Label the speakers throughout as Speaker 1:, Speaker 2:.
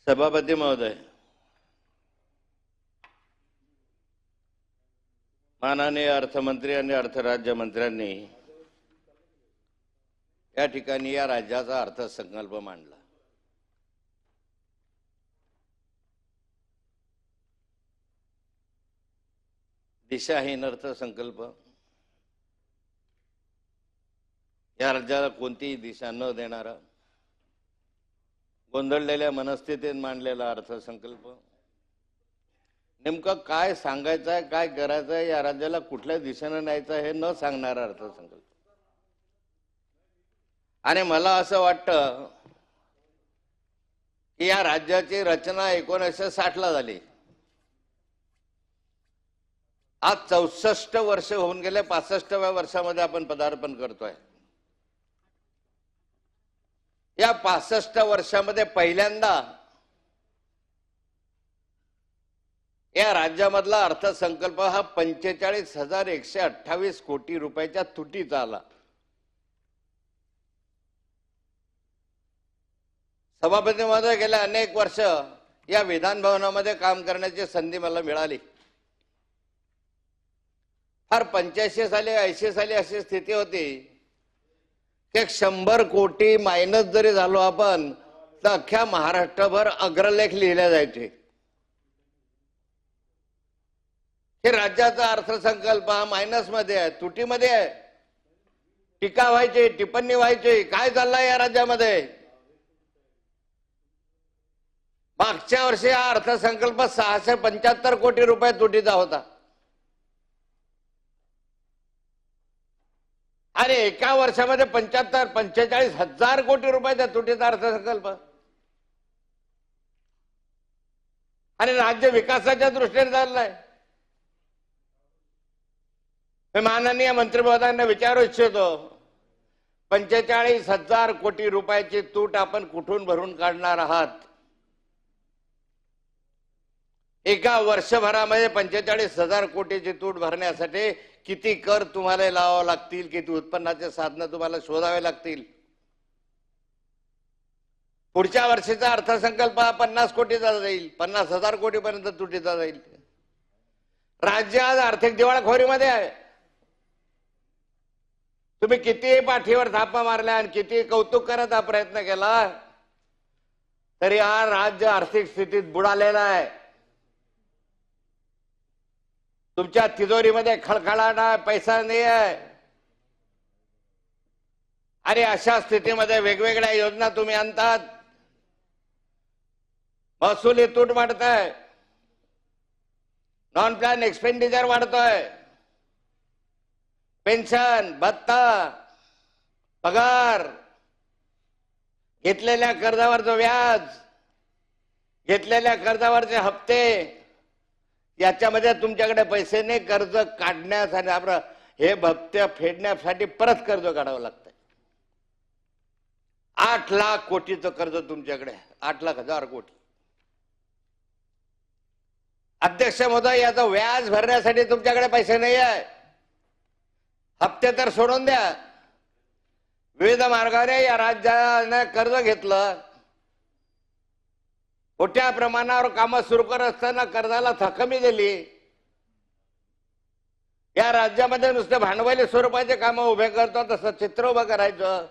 Speaker 1: सभापती महोदय, माननीय अर्थमंत्री आणि अर्थराज्यमंत्र्यांनी या ठिकाणी या राज्याचा अर्थसंकल्प मांडला। दिशाहीन अर्थसंकल्प, या राज्याला कोणतीही दिशा न देणारा, गोंधळलेल्या मनस्थितीत मांडलेला अर्थसंकल्प, नेमकं काय सांगायचं आहे, काय करायचं आहे, या राज्याला कुठल्या दिशेने न्यायचं हे न सांगणारा अर्थसंकल्प। आणि मला असं वाटतं की या राज्याची रचना 1960 ला झाली। आज 64 वर्ष होऊन गेले, 65व्या वर्षामध्ये आपण पदार्पण करतोय। या 65 वर्षामध्ये पहिल्यांदा या राज्यामधला अर्थसंकल्प हा 45,128 कोटी रुपयाच्या तुटीचा आला। सभापती महोदय, गेल्या अनेक वर्ष या विधान भवनामध्ये काम करण्याची संधी मला मिळाली। फार 85 साली 80 साली अशी स्थिती होती की 100 कोटी मायनस जरी झालो आपण तर अख्ख्या महाराष्ट्रभर अग्रलेख लिहिले जायचे की राज्याचा अर्थसंकल्प हा मायनस मध्ये आहे, तुटीमध्ये आहे। टीका व्हायची, टिप्पणी व्हायची, काय चाललंय या राज्यामध्ये। मागच्या वर्षी हा अर्थसंकल्प 675 कोटी रुपये तुटीचा होता आणि एका वर्षामध्ये 45,000 कोटी रुपयाचा तुटीचा अर्थसंकल्प। आणि राज्य विकासाच्या दृष्टीने चाललाय। मी माननीय मंत्री महोदयांना विचारू इच्छितो, 45,000 कोटी रुपयाची तूट आपण कुठून भरून काढणार आहात? एका वर्षभरामध्ये 45,000 कोटीची तूट भरण्यासाठी किती कर तुम्हाला लावावे लागतील, किती उत्पन्नाचे साधनं तुम्हाला शोधावे लागतील? पुढच्या वर्षीचा अर्थसंकल्प हा 50 कोटीचा जाईल, 50,000 कोटीपर्यंत तुटीचा जाईल। राज्य आज आर्थिक दिवाळखोरीमध्ये आहे। तुम्ही किती पाठीवर थापा मारल्या आणि किती कौतुक करत हा प्रयत्न केला तरी हा राज्य आर्थिक स्थितीत बुडालेला आहे। तुमच्या तिजोरीमध्ये खळखळाट आहे, पैसा नाही आहे। आणि अशा स्थितीमध्ये वेगवेगळ्या योजना तुम्ही आणतात, महसुली तूट वाढताय, नॉन प्लॅन एक्सपेंडिचर वाढतोय, पेन्शन, भत्ता, पगार, घेतलेल्या कर्जावरचं व्याज, घेतलेल्या कर्जावरचे हप्ते, याच्यामध्ये तुमच्याकडे पैसे नाही, कर्ज काढण्यासाठी हे हप्ते फेडण्यासाठी परत कर्ज काढावं लागतंय। 8 लाख कोटीचं कर्ज तुमच्याकडे, 8,00,000 कोटी। अध्यक्ष महोदय, याचं व्याज भरण्यासाठी तुमच्याकडे पैसे नाही आहे। हप्ते तर सोडून द्या, विविध मार्गाने या राज्याने कर्ज घेतलं, मोठ्या प्रमाणावर कामं सुरू करत असताना कर्जाला थकमी दिली। या राज्यामध्ये नुसते भांडवली स्वरूपाचे कामं उभे करतो तसं चित्र उभं करायचं,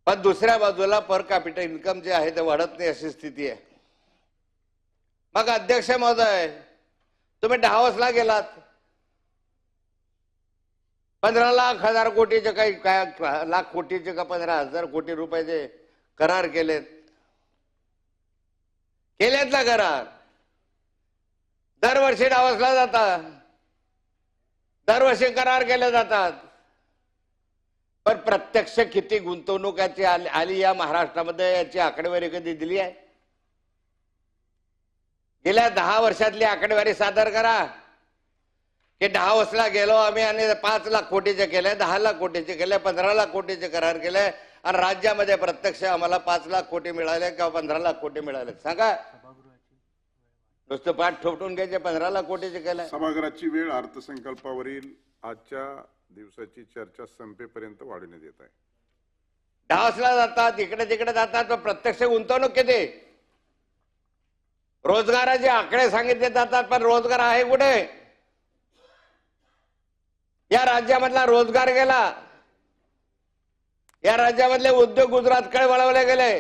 Speaker 1: पण दुसऱ्या बाजूला पर कॅपिटल इन्कम जे आहे ते वाढत नाही, अशी स्थिती आहे। मग अध्यक्ष महोदय, तुम्ही डाव्होसला गेलात, 15,00,000 कोटीचे काय लाख कोटीचे का 15,000 कोटी रुपयाचे करार केलेत ना करार। दरवर्षी डाव्होसला जातात, दरवर्षी करार केले जातात, पण प्रत्यक्ष किती गुंतवणूक याची आली या महाराष्ट्रामध्ये याची आकडेवारी कधी दिली आहे? गेल्या 10 वर्षातली आकडेवारी सादर करा की डाव्होसला गेलो आम्ही आणि 5 लाख कोटीचे केले, 10 लाख कोटीचे केले, 15 लाख कोटीचे करार केले आणि राज्यामध्ये प्रत्यक्ष आम्हाला 5 लाख कोटी मिळाले किंवा 15 लाख कोटी मिळाले? सांगा, नुसतं पाठ ठोकून घ्यायचे 15 लाख कोटीचे केले।
Speaker 2: सभागृहाची वेळ अर्थसंकल्पावरील आजच्या दिवसाची चर्चा संपेपर्यंत वाढवण्यात येत आहे।
Speaker 1: डावसला जातात, इकडे तिकडे जातात, पण प्रत्यक्ष गुंतवणूक किती? रोजगाराचे आकडे सांगितले जातात, पण रोजगार आहे कुठे? या राज्यामधला रोजगार गेला, या राज्यामधले उद्योग गुजरातकडे वळवले गेले,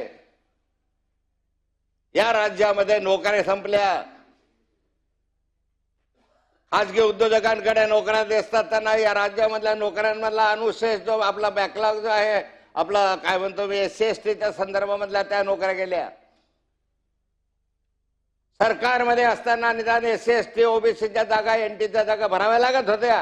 Speaker 1: या राज्यामध्ये नोकऱ्या संपल्या, खाजगी उद्योजकांकडे नोकऱ्या दिसतात त्यांना या राज्यामधल्या नोकऱ्यांमधला अनुशेष जो आपला बॅकलॉग जो आहे आपला काय म्हणतो मी SC/STच्या संदर्भामधल्या त्या नोकऱ्या गेल्या. सरकारमध्ये असताना निदान SC/ST OBCच्या जागा NTच्या जागा भराव्या लागत होत्या.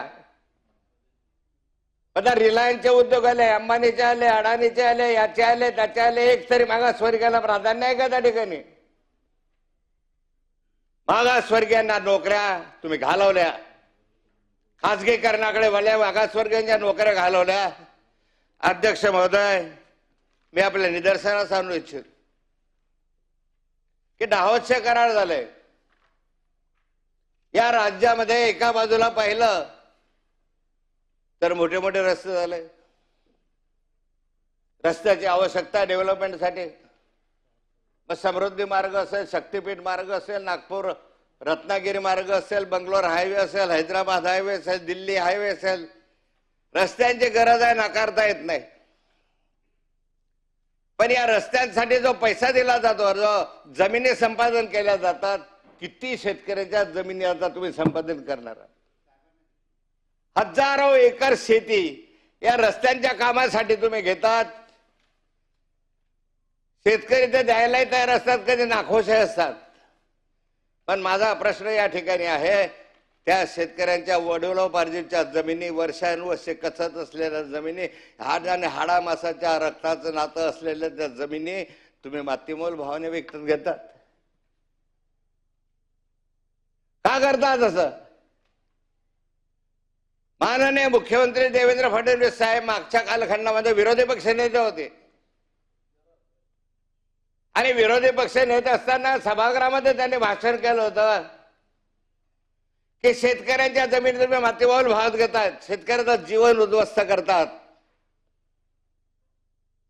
Speaker 1: आता रिलायन्सचे उद्योग आले, अंबानीचे आले, अडाणीचे आले, याचे आले, त्याचे आले, एक तरी मागासवर्गीयाला प्राधान्य आहे का त्या ठिकाणी? मागासवर्गीयांना नोकऱ्या तुम्ही घालवल्या, खासगीकरणाकडे वळल्या, मागासवर्गीयांच्या नोकऱ्या घालवल्या. अध्यक्ष महोदय, मी आपल्या निदर्शनास आणू इच्छितो की दाहोदचे करार झाले. या राज्यामध्ये एका बाजूला पाहिलं तर मोठे मोठे रस्ते झाले, रस्त्याची आवश्यकता डेव्हलपमेंटसाठी. मग समृद्धी मार्ग असेल, शक्तीपीठ मार्ग असेल, नागपूर रत्नागिरी मार्ग असेल, बंगलोर हायवे असेल, हैदराबाद हायवे असेल, दिल्ली हायवे असेल, रस्त्यांची गरज आहे, नाकारता येत नाही. पण या रस्त्यांसाठी जो पैसा दिला जातो, जो जमिनी संपादन केल्या जातात, किती शेतकऱ्यांच्या जमिनी आता तुम्ही संपादन करणार? हजारो एकर शेती या रस्त्यांच्या कामासाठी तुम्ही घेतात. शेतकरी ते द्यायलाही तयार असतात, कधी नाखुशही असतात. पण माझा प्रश्न या ठिकाणी आहे, त्या शेतकऱ्यांच्या वडिलोपार्जितच्या जमिनी, वर्षानुवर्षे कचत असलेल्या जमिनी, हाड आणि हाडामासाच्या रक्ताचं नातं असलेल्या त्या जमिनी तुम्ही मातीमोल भावाने विकत घेतात. का करतात असं? माननीय मुख्यमंत्री देवेंद्र फडणवीस साहेब मागच्या कालखंडामध्ये विरोधी पक्ष नेते होते आणि विरोधी पक्ष नेते असताना सभागृहामध्ये त्यांनी भाषण केलं होतं की शेतकऱ्यांच्या जमिनी तुम्ही मातीमोल भावात घेतात, शेतकऱ्याचं जीवन उद्ध्वस्त करतात.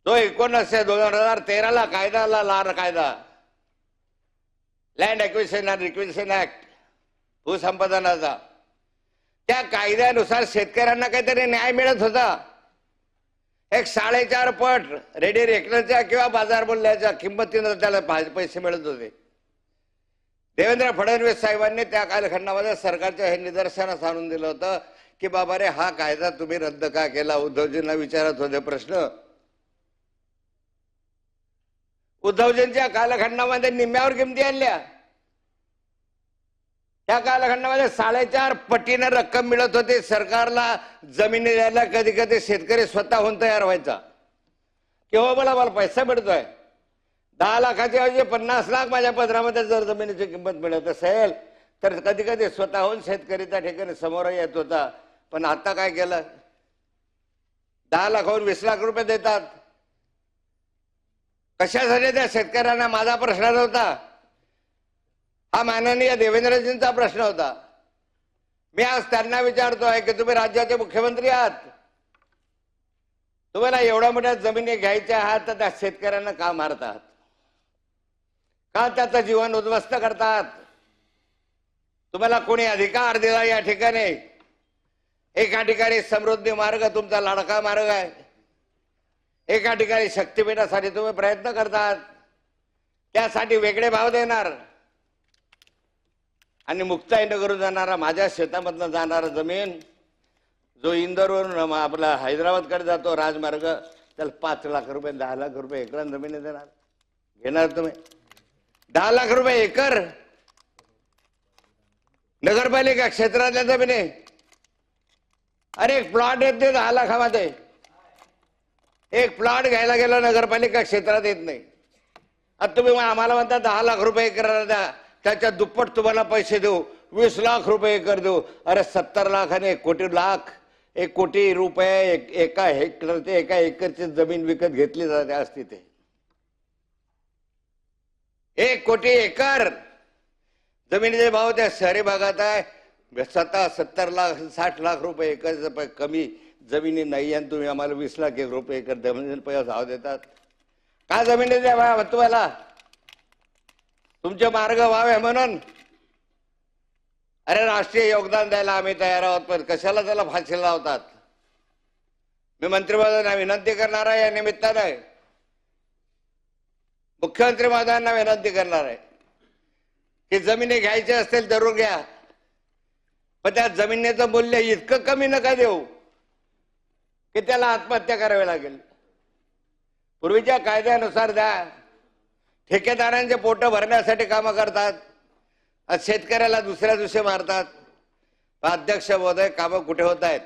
Speaker 1: जो 2013ला कायदा आला, कायदा land acquisition and requisition act, भूसंपादनाचा, त्या कायद्यानुसार शेतकऱ्यांना काहीतरी न्याय मिळत होता. एक 4.5 पट रेडी रेकनरच्या किंवा बाजार मूल्याच्या किंमतीनं त्याला पैसे मिळत होते. देवेंद्र फडणवीस साहेबांनी त्या कालखंडामध्ये सरकारच्या हे निदर्शनास आणून दिलं होतं की बाबा रे, हा कायदा तुम्ही रद्द का केला? उद्धवजींना विचारत होते प्रश्न. उद्धवजींच्या कालखंडामध्ये निम्म्यावर किमती आणल्या. त्या कालखंडामध्ये 4.5 पटीनं रक्कम मिळत होती सरकारला जमिनी द्यायला. कधी कधी शेतकरी स्वतःहून तयार व्हायचा की हो मला पैसा मिळतोय, 10 लाखाच्या ऐवजी 50 लाख माझ्या पदरामध्ये जर जमिनीची किंमत मिळत असेल तर कधी कधी स्वतःहून शेतकरी त्या ठिकाणी समोर येत होता. पण आता काय केलं? 10 लाखाहून 20 लाख रुपये देतात. कशासाठी त्या शेतकऱ्यांना? माझा प्रश्न नव्हता, हा माननीय देवेंद्रजींचा प्रश्न होता. मी आज त्यांना विचारतोय की तुम्ही राज्याचे मुख्यमंत्री आहात, तुम्हाला एवढ्या मोठ्या जमिनी घ्यायच्या आहात तर त्या शेतकऱ्यांना का मारतात? का त्याचं जीवन उद्ध्वस्त करतात? तुम्हाला कोणी अधिकार दिला या ठिकाणी? एका ठिकाणी समृद्धी मार्ग तुमचा लाडका मार्ग आहे, एका ठिकाणी शक्तीपीठासाठी तुम्ही प्रयत्न करतात, त्यासाठी वेगळे भाव देणार आणि मुक्ताईनगरून जाणारा, माझ्या शेतामधनं जाणारा जमीन जो इंदोरवरून आपला हैदराबादकडे जातो राजमार्ग, त्याला 5 लाख रुपये 10 लाख रुपये एकरान जमिनी देणार? घेणार तुम्ही? 10 लाख रुपये एकर नगरपालिका क्षेत्रातल्या जमिनी. अरे एक प्लॉट येत नाही 10 लाखामध्ये. एक प्लॉट घ्यायला गेलो नगरपालिका क्षेत्रात येत नाही. आता तुम्ही आम्हाला म्हणता 10 लाख रुपये एकराला द्या, त्याच्या दुप्पट तुम्हाला पैसे देऊ, 20 लाख रुपये एकर देऊ. अरे 70 लाख आणि 1 कोटी रुपये एका हेक्टरचे, एका एकरची जमीन विकत घेतली जाते आज तिथे. 1 कोटी एकर जमिनीचे भाव त्या शहरी भागात आहे 70 लाख 60 लाख रुपये एकर कमी जमिनी नाही आणि तुम्ही आम्हाला 20 लाख रुपये एकर जमिनीला पैसा भाव देतात. का जमिनी द्या तुम्हाला? तुमचे मार्ग व्हावे म्हणून. अरे राष्ट्रीय योगदान द्यायला आम्ही तयार आहोत, पण कशाला त्याला फाशी लावतात? मी मंत्री महोदयांना विनंती करणार आहे, या निमित्ताने मुख्यमंत्री महोदयांना विनंती करणार आहे की जमिनी घ्यायची असतील जरूर घ्या, पण त्या जमिनीचं मूल्य इतकं कमी नका देऊ की त्याला आत्महत्या करावी लागेल. पूर्वीच्या कायद्यानुसार द्या. ठेकेदारांचे पोट भरण्यासाठी कामं करतात, शेतकऱ्याला दुसऱ्या दिवशी मारतात. अध्यक्ष महोदय, कामं कुठे होत आहेत?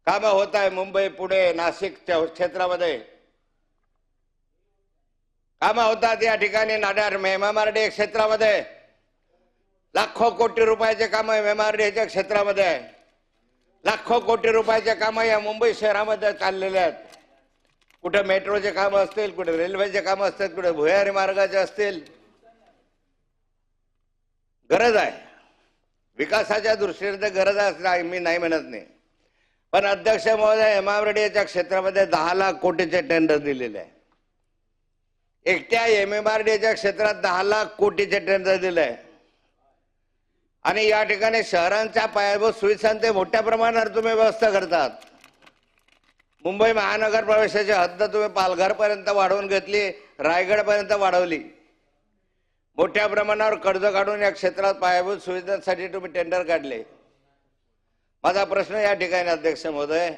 Speaker 1: कामं होत आहे मुंबई, पुणे, नाशिकच्या क्षेत्रामध्ये कामं होतात. या ठिकाणी नाडार मेमार्डी क्षेत्रामध्ये लाखो कोटी रुपयाचे कामं मेमार्डीच्या क्षेत्रामध्ये आहे. लाखो कोटी रुपयाचे कामं या मुंबई शहरामध्ये चाललेले आहेत. कुठे मेट्रोचे कामं असतील, कुठे रेल्वेचे कामं असतील, कुठे भुयारी मार्गाचे असतील. गरज आहे विकासाच्या दृष्टीने, तर गरज आहे, मी नाही म्हणत नाही. पण अध्यक्ष महोदय, एमआरडीच्या क्षेत्रामध्ये 10 लाख कोटीचे टेंडर दिलेले आहे. एकट्या एमआरडीच्या क्षेत्रात 10 लाख कोटीचे टेंडर दिले आहे. आणि या ठिकाणी शहरांच्या पायाभूत सुविधांचे मोठ्या प्रमाणावर तुम्ही व्यवस्था करतात. मुंबई महानगर प्रवेशाची हद्द तुम्ही पालघरपर्यंत वाढवून घेतली, रायगडपर्यंत वाढवली. मोठ्या प्रमाणावर कर्ज काढून या क्षेत्रात पायाभूत सुविधांसाठी तुम्ही टेंडर काढले. माझा प्रश्न या ठिकाणी अध्यक्ष महोदय,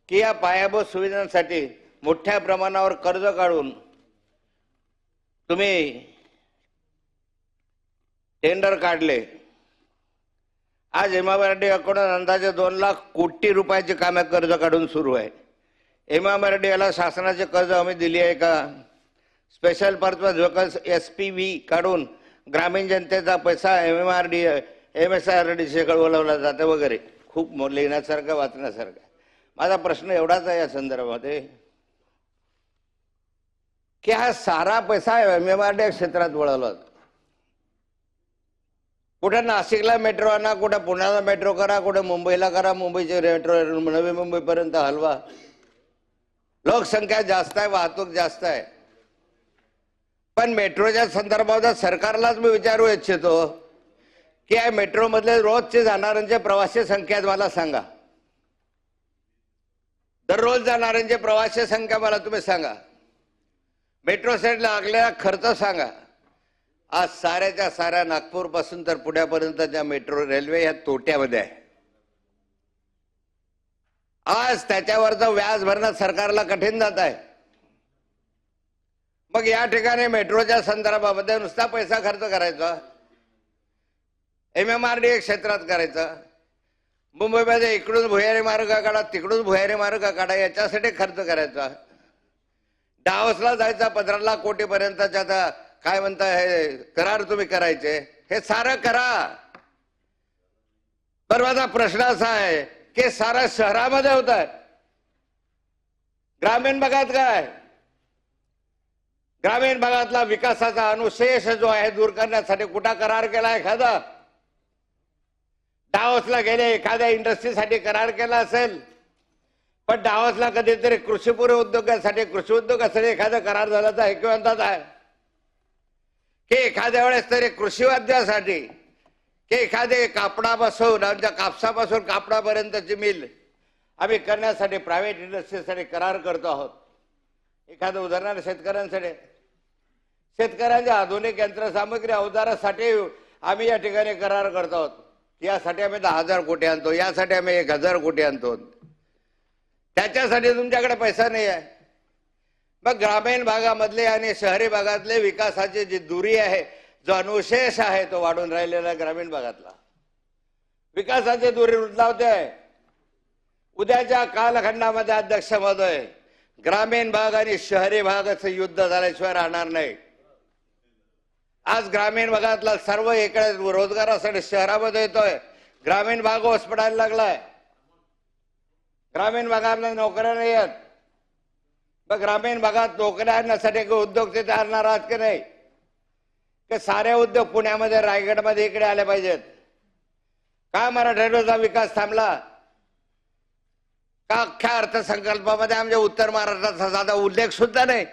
Speaker 1: की या पायाभूत सुविधांसाठी मोठ्या प्रमाणावर कर्ज काढून तुम्ही टेंडर काढले. आज एमआरडी कडून अंदाजे 2 लाख कोटी रुपयाची कामे कर्ज काढून सुरू आहे. एमआरडी याला शासनाचे कर्ज आम्ही दिली आहे का? स्पेशल पर्पज व्हेकल्स SPV काढून ग्रामीण जनतेचा पैसा MSRDC कडे वळवला जाते वगैरे. खूप लिहिण्यासारखं, वाचण्यासारखं. माझा प्रश्न एवढाच आहे या संदर्भामध्ये की हा सारा पैसा MMRD क्षेत्रात वळवला. कुठे नाशिकला मेट्रो आणा, कुठे पुण्याला मेट्रो करा, कुठे मुंबईला करा, मुंबईचे मेट्रो नवी मुंबईपर्यंत हलवा. लोकसंख्या जास्त आहे, वाहतूक जास्त आहे. पण मेट्रोच्या संदर्भात सरकारलाच मी विचारू इच्छितो की या मेट्रो मधले रोजचे जाणाऱ्यांचे प्रवासी संख्या मला सांगा. दररोज जाणाऱ्यांची प्रवासी संख्या मला तुम्ही सांगा. मेट्रो सेट लागलेला खर्च सांगा. आज साऱ्याच्या साऱ्या नागपूर पासून तर पुण्यापर्यंतच्या मेट्रो रेल्वे ह्या तोट्यामध्ये आहे. आज त्याच्यावरचं व्याज भरणं सरकारला कठीण जात आहे. मग या ठिकाणी मेट्रोच्या संदर्भामध्ये नुसता पैसा खर्च करायचा, MMRD क्षेत्रात करायचा, मुंबईमध्ये इकडून भुयारी मार्ग काढा, तिकडून भुयारी मार्ग काढा, याच्यासाठी खर्च करायचा. डावसला जायचा 15 लाख कोटी पर्यंतच्या काय म्हणता हे करार तुम्ही करायचे. हे सारं करा. पण माझा प्रश्न असा आहे की सारा शहरामध्ये होत आहे, ग्रामीण भागात काय? ग्रामीण भागातला विकासाचा अनुशेष जो आहे दूर करण्यासाठी कुठं करार केला एखादा? डावसला गेले, एखाद्या इंडस्ट्रीसाठी करार केला असेल, पण डावसला कधीतरी कृषीपूर्व उद्योगासाठी, कृषी उद्योगासाठी एखादा करार झाल्याचा ऐकवंतात आहे की एखाद्या वेळेस तरी कृषी वाद्यासाठी, की एखादे कापडापासून, आमच्या कापसापासून कापडापर्यंतची मिल आम्ही करण्यासाठी प्रायव्हेट इंडस्ट्रीसाठी करार करतो आहोत. एखादं उदाहरण शेतकऱ्यांसाठी, शेतकऱ्यांच्या आधुनिक यंत्रसामग्री अवजारासाठी आम्ही या ठिकाणी करार करतो आहोत. यासाठी आम्ही 10,000 कोटी आणतो, यासाठी आम्ही 1,000 कोटी आणतो. त्याच्यासाठी तुमच्याकडे पैसा नाही आहे. मग ग्रामीण भागामधले आणि शहरी भागातले विकासाची जी दुरी आहे, जो अनुशेष आहे, तो वाढून राहिलेला ग्रामीण भागातला विकासाची दुरी रुंदावते आहे. उद्याच्या कालखंडामध्ये अध्यक्ष महोदय, ग्रामीण भाग आणि शहरी भागाचं युद्ध झाल्याशिवाय राहणार नाही. आज ग्रामीण भागातला सर्व इकडे रोजगारासाठी शहरामध्ये येतोय, ग्रामीण भाग ओस पडायला लागलाय. ग्रामीण भागातल्या नोकऱ्या नाही आहेत. मग ग्रामीण भागात नोकऱ्या आणण्यासाठी उद्योग तिथे आणणार आहात की नाही? की सारे उद्योग पुण्यामध्ये, रायगडमध्ये इकडे आले पाहिजेत? का मराठवाड्याचा विकास थांबला? का अख्ख्या अर्थसंकल्पामध्ये आमच्या उत्तर महाराष्ट्राचा साधा उल्लेख सुद्धा नाही.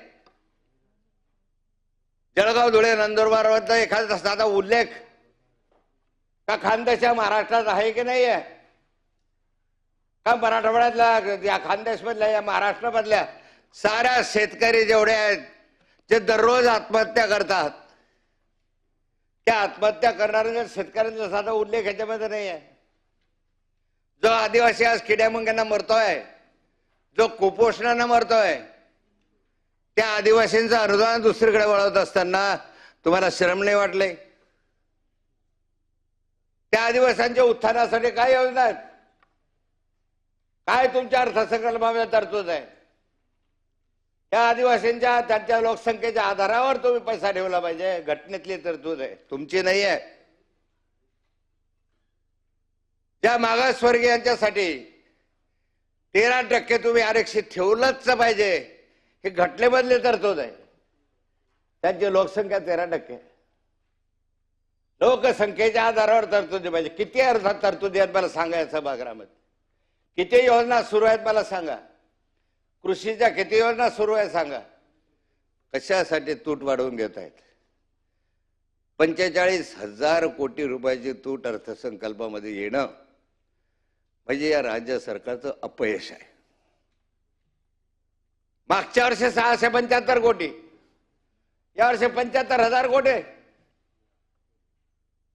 Speaker 1: जळगाव, धुळे, नंदुरबार एखादा साधा उल्लेख का खानदेशच्या महाराष्ट्रात आहे की नाही आहे का? मराठवाड्यातल्या या खानदेशमधल्या या महाराष्ट्रामधल्या साऱ्या शेतकरी जेवढे आहेत जे दररोज आत्महत्या करतात, त्या आत्महत्या करणाऱ्या शेतकऱ्यांचा साधा उल्लेख ह्याच्यामध्ये नाही आहे. जो आदिवासी आज किड्यामुंग्यांना मरतोय, जो कुपोषणानं मरतोय, त्या आदिवासींचं अनुदान दुसरीकडे वळवत असताना तुम्हाला शरम नाही वाटले? त्या आदिवासींच्या उत्थानासाठी काय योजना आहेत? काय तुमच्या अर्थसंकल्पामध्ये तरतूद आहे? त्या आदिवासींच्या त्यांच्या लोकसंख्येच्या आधारावर तुम्ही पैसा ठेवला पाहिजे. घटनेतली तरतूद आहे, तुमची नाही आहे. ज्या मागासवर्गीयांच्यासाठी 13% तुम्ही आरक्षित ठेवलंच पाहिजे, हे घटनेमधली तरतूद आहे. त्यांची लोकसंख्या 13%. लोकसंख्येच्या आधारावर तरतुदी पाहिजे. किती अर्थात तरतुदी आहेत मला सांगा या सभागृहामध्ये? किती योजना सुरू आहेत मला सांगा? कृषीच्या किती योजना सुरू आहेत सांगा? कशासाठी तूट वाढवून घेत आहेत? 45,000 कोटी रुपयाची तूट अर्थसंकल्पामध्ये येणं म्हणजे या राज्य सरकारचं अपयश आहे. मागच्या वर्षी 675 कोटी, या वर्षी 75,000 कोटी.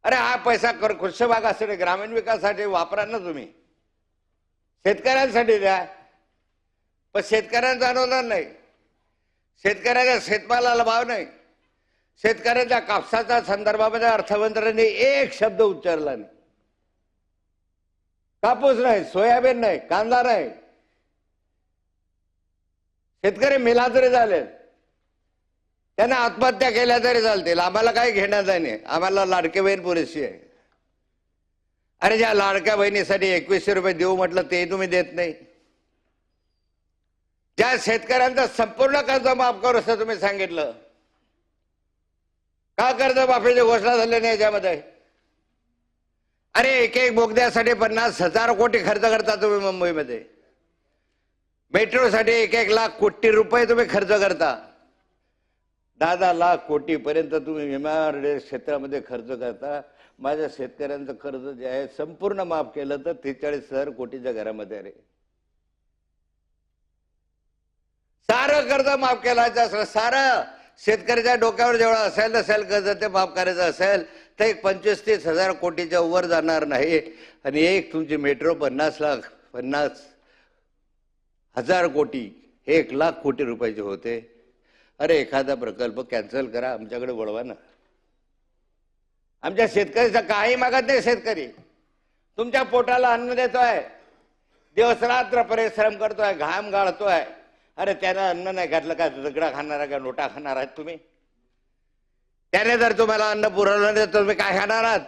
Speaker 1: अरे हा पैसा कृषी भागासाठी, ग्रामीण विकासासाठी वापरा ना तुम्ही, शेतकऱ्यांसाठी द्या. पण शेतकऱ्यांचं अनुदान नाही, शेतकऱ्याच्या शेतमालाला भाव नाही, शेतकऱ्यांच्या कापसाच्या संदर्भामध्ये अर्थमंत्र्यांनी एक शब्द उच्चारला नाही. कापूस नाही, सोयाबीन नाही, कांदा नाही. शेतकरी मेला तरी चालेल, त्यांना आत्महत्या केल्या तरी चालतील, आम्हाला काही घेण्याचं नाही. आम्हाला लाडकी बहीण पुरेशी आहे. अरे ज्या लाडक्या बहिणीसाठी 2100 रुपये देऊ म्हटलं ते तुम्ही देत नाही. ज्या शेतकऱ्यांचं संपूर्ण कर्ज माफ करू असं तुम्ही सांगितलं, का कर्जमाफीची घोषणा झाली नाही याच्यामध्ये? अरे एक एक बोगद्यासाठी 50,000 कोटी खर्च करता तुम्ही मुंबईमध्ये. मेट्रोसाठी 1 लाख कोटी रुपये तुम्ही खर्च करता. 10 लाख कोटी पर्यंत तुम्ही विमान क्षेत्रामध्ये खर्च करता. माझ्या शेतकऱ्यांचं कर्ज जे आहे संपूर्ण माफ केलं तर 43,000 कोटीच्या घरामध्ये. अरे सारं कर्ज माफ केलं असलं, सारं शेतकऱ्याच्या डोक्यावर जेवढं असेल कर्ज ते माफ करायचं असेल तर 25-30,000 कोटीच्या वर जाणार नाही. आणि एक तुमची मेट्रो 50,000 कोटी, 1 लाख कोटी रुपयाचे होते. अरे एखादा प्रकल्प कॅन्सल करा, आमच्याकडे वळवा ना. आमच्या शेतकऱ्याचा काही मागत नाही. शेतकरी तुमच्या पोटाला अन्न देतोय, दिवसरात्र परिश्रम करतोय, घाम गाळतोय. अरे त्यानं अन्न नाही घातलं का दगडा खाणार आहे का नोटा खाणार आहात तुम्ही? त्याने जर तुम्हाला अन्न पुरवलं नाही तर तुम्ही काय खाणार आहात?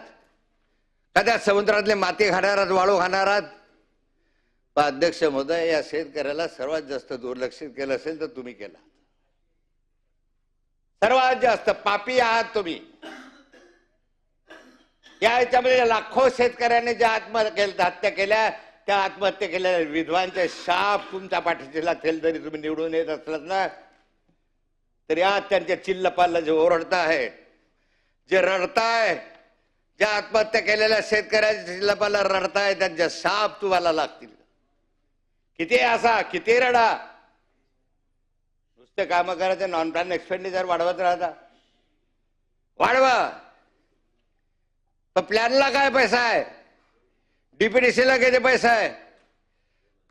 Speaker 1: कदा समुद्रातले माती खाणार आहात, वाळू खाणार आहात? अध्यक्ष महोदय, या शेतकऱ्याला सर्वात जास्त दुर्लक्षित केलं असेल तर तुम्ही केला. सर्वात जास्त पापी आहात तुम्ही. याच्यामध्ये लाखो शेतकऱ्यांनी ज्या आत्महत्या केल्या, त्या आत्महत्या केलेल्या विधवांचे शाप तुमच्या पाठीशी लागतील. जरी तुम्ही निवडून येत असलात ना तरी आज त्यांच्या चिल्लपाला जे ओरडता आहे, जे रडताय, ज्या आत्महत्या केलेल्या शेतकऱ्याच्या चिल्लपाला रडताय, त्यांचे शाप तुम्हाला लागतील. किती असा, किती रडा, नुसते काम करायचे, नॉन प्लॅन एक्सपेंडिचर वाढवत राहता. वाढवा, पण प्लॅनला काय पैसा आहे? डीपीडीसीला किती पैसा आहे?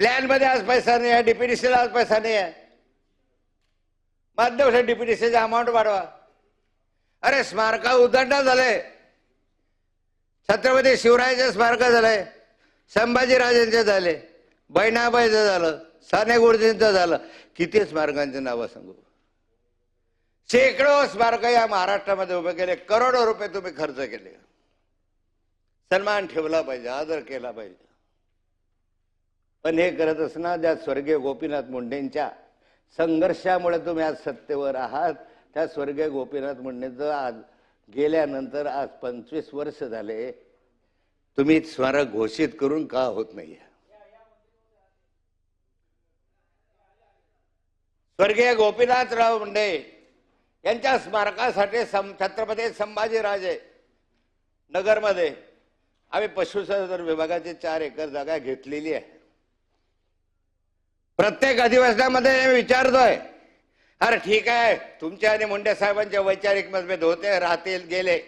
Speaker 1: प्लॅन मध्ये आज पैसा नाही आहे, डीपीडीसीला आज पैसा नाही आहे. माध्यम डीपीडीसीचा अमाऊंट वाढवा. अरे स्मारक उद्घाटन झालंय, छत्रपती शिवरायाचे स्मारक झालंय, संभाजीराजांचे झाले, बहिणाबाईचं झालं, साने गुरुजींचं झालं. किती स्मारकांची नावं सांगू? शेकडो स्मारक या महाराष्ट्रामध्ये उभे केले, करोडो रुपये तुम्ही खर्च केले. सन्मान ठेवला पाहिजे, आदर केला पाहिजे. पण हे करत असताना ज्या स्वर्गीय गोपीनाथ मुंडेंच्या संघर्षामुळे तुम्ही आज सत्तेवर आहात, त्या स्वर्गीय गोपीनाथ मुंडेंचं आज गेल्यानंतर आज 25 वर्ष झाले, तुम्ही स्मारक घोषित करून का होत नाहीये? स्वर्गीय गोपीनाथराव मुंडे यांच्या स्मारकासाठी छत्रपती संभाजीराजे नगरमध्ये आम्ही पशुसंवर्धन विभागाची 4 एकर जागा घेतलेली आहे. प्रत्येक अधिवेशनामध्ये विचारतोय, अरे ठीक आहे तुमच्या आणि मुंडे साहेबांचे वैचारिक मतभेद होते, राहतील, गेले,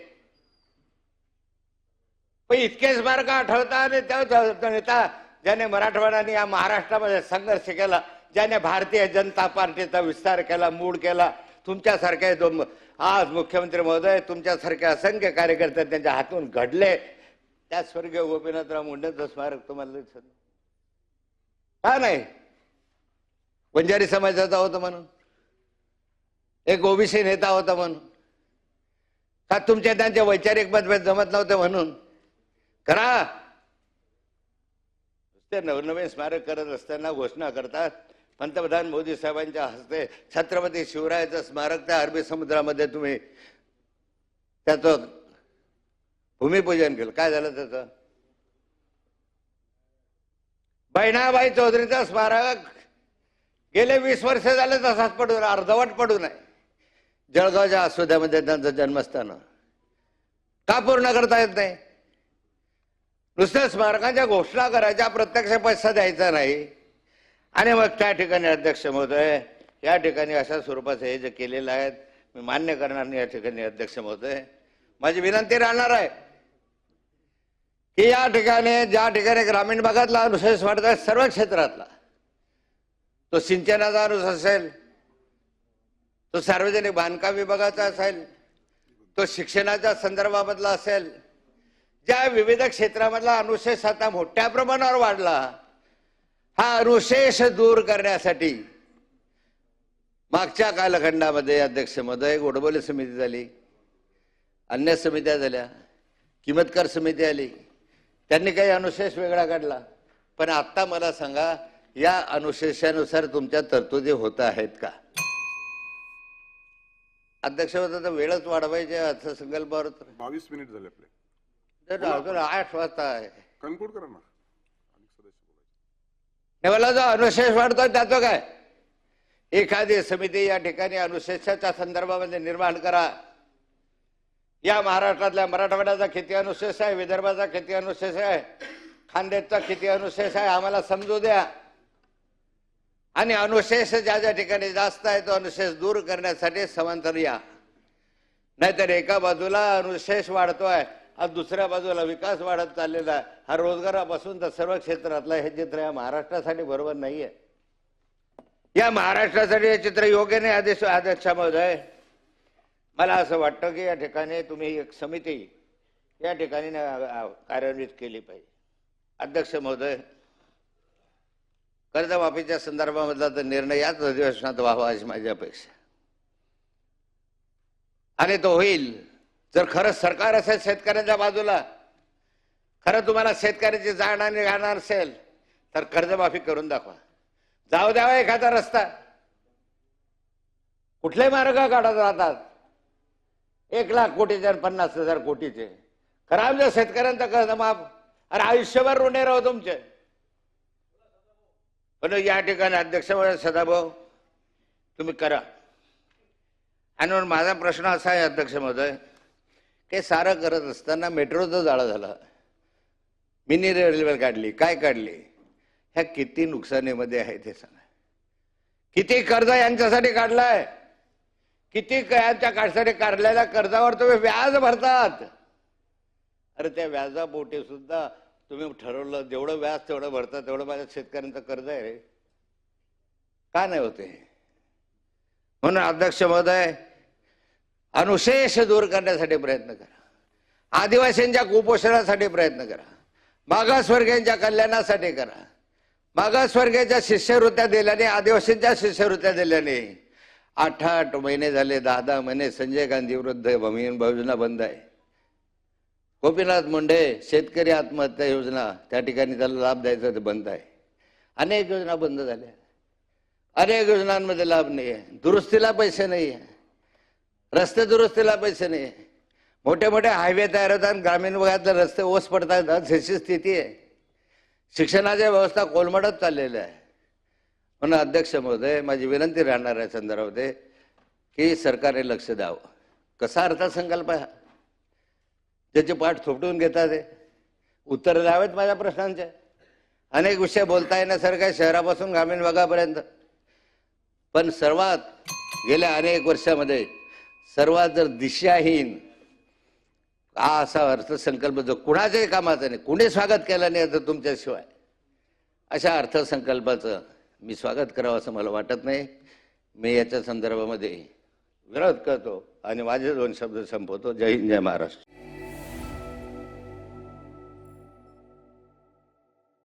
Speaker 1: पण इतके स्मारक आठवता आणि त्या नेता ज्याने मराठवाड्याने या महाराष्ट्रामध्ये संघर्ष केला, ज्याने भारतीय जनता पार्टीचा विस्तार केला, मूळ केला, तुमच्यासारखे आज मुख्यमंत्री महोदय, तुमच्यासारखे असंख्य कार्यकर्ते त्यांच्या हातून घडले, त्या स्वर्गीय गोपीनाथराव मुंडेंचं स्मारक तुम्हाला दिसत का नाही? वंजारी समाजाचा होता म्हणून, एक ओबीसी नेता होता म्हणून, का तुमचे त्यांचे वैचारिक मतभेद जमत नव्हते म्हणून? करा. ते नवनवीन स्मारक करत असताना घोषणा करतात, पंतप्रधान मोदी साहेबांच्या हस्ते छत्रपती शिवरायाचं स्मारक त्या अरबी समुद्रामध्ये तुम्ही त्याचं भूमिपूजन केलं. काय झालं त्याचं? बहिणाबाई चौधरीचं स्मारक गेले 20 वर्ष झाले तसाच पडून, अर्धवट पडून आहे. जळगावच्या आसोद्यामध्ये त्यांचं जन्मस्थान का पूर्ण करता येत नाही? नुसत्या स्मारकाच्या घोषणा करायच्या, प्रत्यक्ष पैसा द्यायचा नाही. आणि मग त्या ठिकाणी अध्यक्ष महोदय, या ठिकाणी अशा स्वरूपाचं हे जे केलेलं आहे मी मान्य करणार नाही. या ठिकाणी अध्यक्ष महोदय, माझी विनंती राहणार आहे की या ठिकाणी ज्या ठिकाणी ग्रामीण भागातला अनुशेष वाढत सर्व क्षेत्रातला, तो सिंचनाचा अनुशेष असेल, तो सार्वजनिक बांधकाम विभागाचा असेल, तो शिक्षणाच्या संदर्भामधला असेल, ज्या विविध क्षेत्रामधला अनुशेष आता मोठ्या प्रमाणावर वाढला, हा अनुशेष दूर करण्यासाठी मागच्या कालखंडामध्ये अध्यक्ष महोदय गोडबोले समिती झाली, अन्य समित्या झाल्या, किंमतकार समिती आली, त्यांनी काही अनुशेष वेगळा काढला. पण आता मला सांगा, या अनुशेषानुसार तुमच्या तरतुदी होत आहेत का? अध्यक्ष होता तर वेळच वाढवायचे अर्थसंकल्पावर.
Speaker 2: 22 मिनिट झाले आपले,
Speaker 1: अजून 8 वाजता आहे.
Speaker 2: कन्क्लूड करा ना.
Speaker 1: मला जो अनुशेष वाढतोय त्याचं काय? एखादी समिती या ठिकाणी अनुशेषाच्या संदर्भामध्ये निर्माण करा. या महाराष्ट्रातल्या मराठवाड्याचा किती अनुशेष आहे, विदर्भाचा किती अनुशेष आहे, खानदेशचा किती अनुशेष आहे, आम्हाला समजू द्या. आणि अनुशेष ज्या ज्या ठिकाणी जास्त आहे तो अनुशेष दूर करण्यासाठी समांतर या. नाहीतर एका बाजूला अनुशेष वाढतोय आणि दुसऱ्या बाजूला विकास वाढत चाललेला आहे. हा रोजगारापासून तर सर्व क्षेत्रातला हे चित्र या महाराष्ट्रासाठी बरोबर नाहीये. या महाराष्ट्रासाठी हे चित्र योग्य नाही. अध्यक्ष महोदय, मला असं वाटतं की या ठिकाणी तुम्ही एक समिती या ठिकाणी कार्यान्वित केली पाहिजे. अध्यक्ष महोदय, कर्जमाफीच्या संदर्भामधला तर निर्णय याच अधिवेशनात व्हावा अशी माझी अपेक्षा, आणि तो होईल जर खरंच सरकार असेल शेतकऱ्यांच्या बाजूला, खरं तुम्हाला शेतकऱ्याची जाण आणि गाणार असेल तर कर्जमाफी करून दाखवा. जाऊ द्यावा एखादा रस्ता. कुठले मार्ग काढत राहतात 1 लाख कोटीचे आणि 50,000 कोटीचे. खरं आमच्या शेतकऱ्यांचा कर्ज माफ, अरे आयुष्यभर ऋणी राहू तुमचे. पण या ठिकाणी अध्यक्ष सदाभाऊ तुम्ही करा. आणि म्हणून माझा प्रश्न असा आहे अध्यक्ष महोदय, हे सारं करत असताना मेट्रोचं जाळं झालं, मिनी रेल्वे काढली, काय काढली, ह्या किती नुकसानीमध्ये आहे ते सांगा. किती कर्ज यांच्यासाठी काढलाय, किती यांच्या काढसाठी काढलेल्या कर्जावर तुम्ही व्याज भरतात. अरे त्या व्याजापोटी सुद्धा तुम्ही ठरवलं जेवढं व्याज तेवढं भरतात, तेवढं माझ्या शेतकऱ्यांचं कर्ज आहे रे. का नाही होते? म्हणून अध्यक्ष महोदय, अनुशेष दूर करण्यासाठी प्रयत्न करा. आदिवासींच्या कुपोषणासाठी प्रयत्न करा. मागासवर्गीयांच्या कल्याणासाठी करा. मागासवर्गीयांच्या शिष्यवृत्त्या दिल्याने, आदिवासींच्या शिष्यवृत्त्या दिल्याने 8 महिने झाले, 10 महिने संजय गांधी विरुद्ध योजना बंद आहे. गोपीनाथ मुंडे शेतकरी आत्महत्या योजना, त्या ठिकाणी त्याला लाभ द्यायचा ते बंद आहे. अनेक योजना बंद झाल्या, अनेक योजनांमध्ये लाभ नाही आहे. दुरुस्तीला पैसे नाही आहे, रस्ते दुरुस्तीला पैसे नाही आहे. मोठे मोठे हायवे तयार होतात, ग्रामीण भागातले रस्ते ओस पडतात, अशी स्थिती आहे. शिक्षणाची व्यवस्था कोलमडत चाललेली आहे. म्हणून अध्यक्ष महोदय माझी विनंती राहणार आहे संदर्भामध्ये की सरकारने लक्ष द्यावं. कसा अर्थसंकल्प आहे हा? त्याची पाठ थोपटून घेतात ते. उत्तर द्यावेत माझ्या प्रश्नांचे. अनेक विषय बोलता येण्यासारखं आहे, शहरापासून ग्रामीण भागापर्यंत. पण सर्वात गेल्या अनेक वर्षामध्ये सर्वात जर दिशाहीन हा असा अर्थसंकल्प जो कुणाच्याही कामाचा नाही, कुणी स्वागत केलं नाही तर तुमच्याशिवाय, अशा अर्थसंकल्पाचं मी स्वागत करावं असं मला वाटत नाही. मी याच्या संदर्भामध्ये विरोध करतो आणि माझे 2 शब्द संपवतो. जय हिंद, जय महाराष्ट्र.